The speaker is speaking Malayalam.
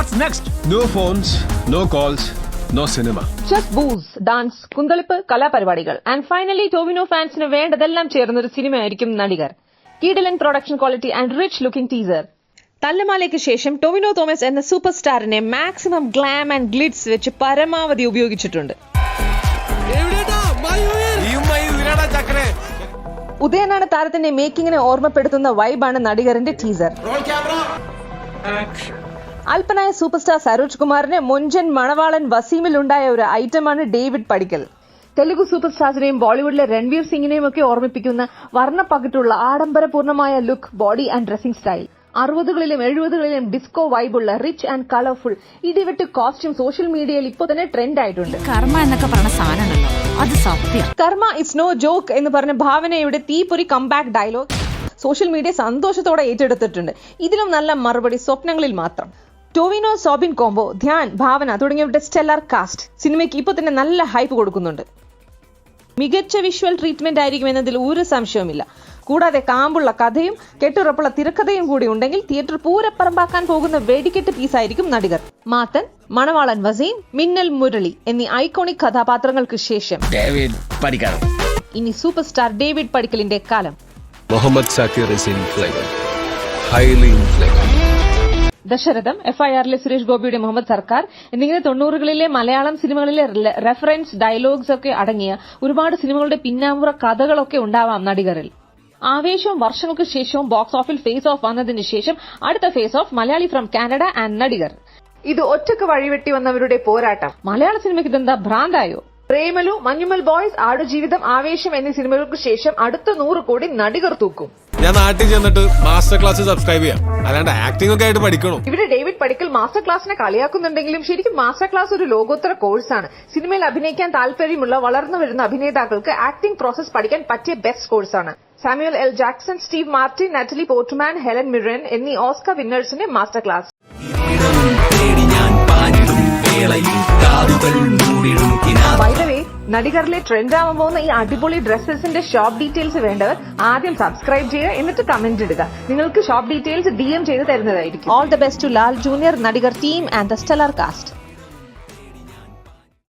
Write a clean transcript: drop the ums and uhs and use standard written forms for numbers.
What's next? No phones, no calls, no cinema. Just booze, dance, കുന്തളിപ്പ്, കലാപരിപാടികൾ ആൻഡ് ഫൈനലി ടോവിനോ ഫാൻസിന് വേണ്ടതെല്ലാം ചേർന്ന ഒരു സിനിമയായിരിക്കും നടികർ. കിടിലൻ production quality and rich looking teaser. തല്ലമാലയ്ക്ക് ശേഷം ടൊവിനോ തോമസ് എന്ന സൂപ്പർ സ്റ്റാറിനെ മാക്സിമം ഗ്ലാം ആൻഡ് ഗ്ലിറ്റ്സ് വെച്ച് പരമാവധി ഉപയോഗിച്ചിട്ടുണ്ട്. ഉദയനാണ് താരത്തിന്റെ മേക്കിങ്ങിനെ ഓർമ്മപ്പെടുത്തുന്ന വൈബാണ് നടികറിന്റെ ടീസർ. അല്പനായ സൂപ്പർ സ്റ്റാർ സരോജ് കുമാറിന് മൊഞ്ചൻ മണവാളൻ വസീമിൽ ഉണ്ടായ ഒരു ഐറ്റമാണ് ഡേവിഡ് പടിക്കൽ. തെലുഗു സൂപ്പർ സ്റ്റാർസിനെയും ബോളിവുഡിലെ രൺവീർ സിംഗിനെയും ഒക്കെ ഓർമ്മിപ്പിക്കുന്ന വർണ്ണപ്പകിട്ടുള്ള ആഡംബരപൂർണമായ look, body and dressing style. 60കളിലും 70കളിലും ഡിസ്കോ വൈബുള്ള റിച്ച് ആൻഡ് കളർഫുൾ ഇടിവെട്ട് കോസ്റ്റ്യൂം സോഷ്യൽ മീഡിയയിൽ ഇപ്പോൾ തന്നെ ട്രെൻഡ് ആയിട്ടുണ്ട്. കർമ്മ എന്നൊക്കെ പറഞ്ഞ സാധനമാണല്ലോ, അത് സത്യം. കർമ്മ ഇറ്റ്സ് നോ ജോക്ക് എന്ന് പറഞ്ഞ ഭാവനയുടെ തീപ്പൊരി കംബാക്ക് ഡയലോഗ് സോഷ്യൽ മീഡിയ സന്തോഷത്തോടെ ഏറ്റെടുത്തിട്ടുണ്ട്. ഇതിലും നല്ല മറുപടി സ്വപ്നങ്ങളിൽ മാത്രം. ടോവിനോ സോബിൻ കോംബോ, ധ്യാൻ, ഭാവന തുടങ്ങിയവരുടെ സ്റ്റെല്ലാർ കാസ്റ്റ് സിനിമയ്ക്ക് ഇപ്പോൾ തന്നെ നല്ല ഹൈപ്പ് കൊടുക്കുന്നുണ്ട്. മികച്ച വിഷ്വൽ ട്രീറ്റ്മെന്റ് ആയിരിക്കും എന്നതിൽ ഒരു സംശയവുമില്ല. കൂടാതെ കാമ്പുള്ള കഥയും കെട്ടുറപ്പുള്ള തിരക്കഥയും കൂടി ഉണ്ടെങ്കിൽ തിയേറ്റർ പൂരപ്പറമ്പാക്കാൻ പോകുന്ന വെടിക്കെട്ട് പീസായിരിക്കും നടികർ. മാത്തൻ, മണവാളൻ വസീം, മിന്നൽ മുരളി എന്നീ ഐക്കോണിക് കഥാപാത്രങ്ങൾക്ക് ശേഷം ഇനി സൂപ്പർ സ്റ്റാർ ഡേവിഡ് പടിക്കലിന്റെ കാലം. Mohammad Sakir is in flavor. Highly in flavor. Dasharatham, FIRലെ Suresh ഗോപിയുടെ മുഹമ്മദ് സർക്കാർ എന്നിങ്ങനെ 90കളിലെ മലയാളം സിനിമകളിലെ റെഫറൻസ് ഡയലോഗ്സ് ഒക്കെ അടങ്ങിയ ഒരുപാട് സിനിമകളുടെ പിന്നാമ്പുറ കഥകളൊക്കെ ഉണ്ടാവാം നടികരിൽ. ആവേശവും വർഷങ്ങൾക്ക് ശേഷവും ബോക്സ് ഓഫിൽ ഫേസ് ഓഫ് വന്നതിന് ശേഷം അടുത്ത phase of Malayali from Canada and Nadikar. ഇത് ഒറ്റക്ക് വഴിവെട്ടി വന്നവരുടെ പോരാട്ടം. മലയാള സിനിമയ്ക്ക് ഇതെന്താ ഭ്രാന്തായോ? പ്രേമലു, മഞ്ഞുമൽ ബോയ്സ്, ആടുജീവിതം, ആവേശം എന്നീ സിനിമകൾക്ക് ശേഷം അടുത്ത 100 കോടി നടികർ തൂക്കും. ഞാൻ നാട്ടിൽ ചെന്നിട്ട് മാസ്റ്റർ ക്ലാസ് സബ്സ്ക്രൈബ് ചെയ്യാം, അല്ലാണ്ട് ആക്ടിംഗ് ഒക്കെ ആയിട്ട് പഠിക്കണം. ഇവിടെ ഡേവിഡ് പടിക്കൽ മാസ്റ്റർ ക്ലാസിനെ കളിയാക്കുന്നുണ്ടെങ്കിലും ശരിക്കും മാസ്റ്റർ ക്ലാസ് ഒരു ലോകോത്തര കോഴ്സാണ്. സിനിമയിൽ അഭിനയിക്കാൻ താല്പര്യമുള്ള വളർന്നു വരുന്ന അഭിനേതാക്കൾക്ക് ആക്ടിംഗ് പ്രോസസ് പഠിക്കാൻ പറ്റിയ ബെസ്റ്റ് കോഴ്സാണ്. Samuel L Jackson, Steve Martin, Natalie Portman, Helen Mirren എന്നീ ഓസ്കർ വിന്നേഴ്സിന്റെ master class. By the way, നടികറിലെ ട്രെൻഡ് ആവാൻ പോകുന്ന ഈ അടിപൊളി ഡ്രസ്സസിന്റെ ഷോപ്പ് ഡീറ്റെയിൽസ് വേണ്ടവർ ആദ്യം സബ്സ്ക്രൈബ് ചെയ്യുക, എന്നിട്ട് കമന്റ് ഇടുക. നിങ്ങൾക്ക് ഷോപ്പ് ഡീറ്റെയിൽസ് DM ചെയ്ത് തരുന്നതായിരിക്കും. All the best to Lal junior, Nadikar team and the stellar cast.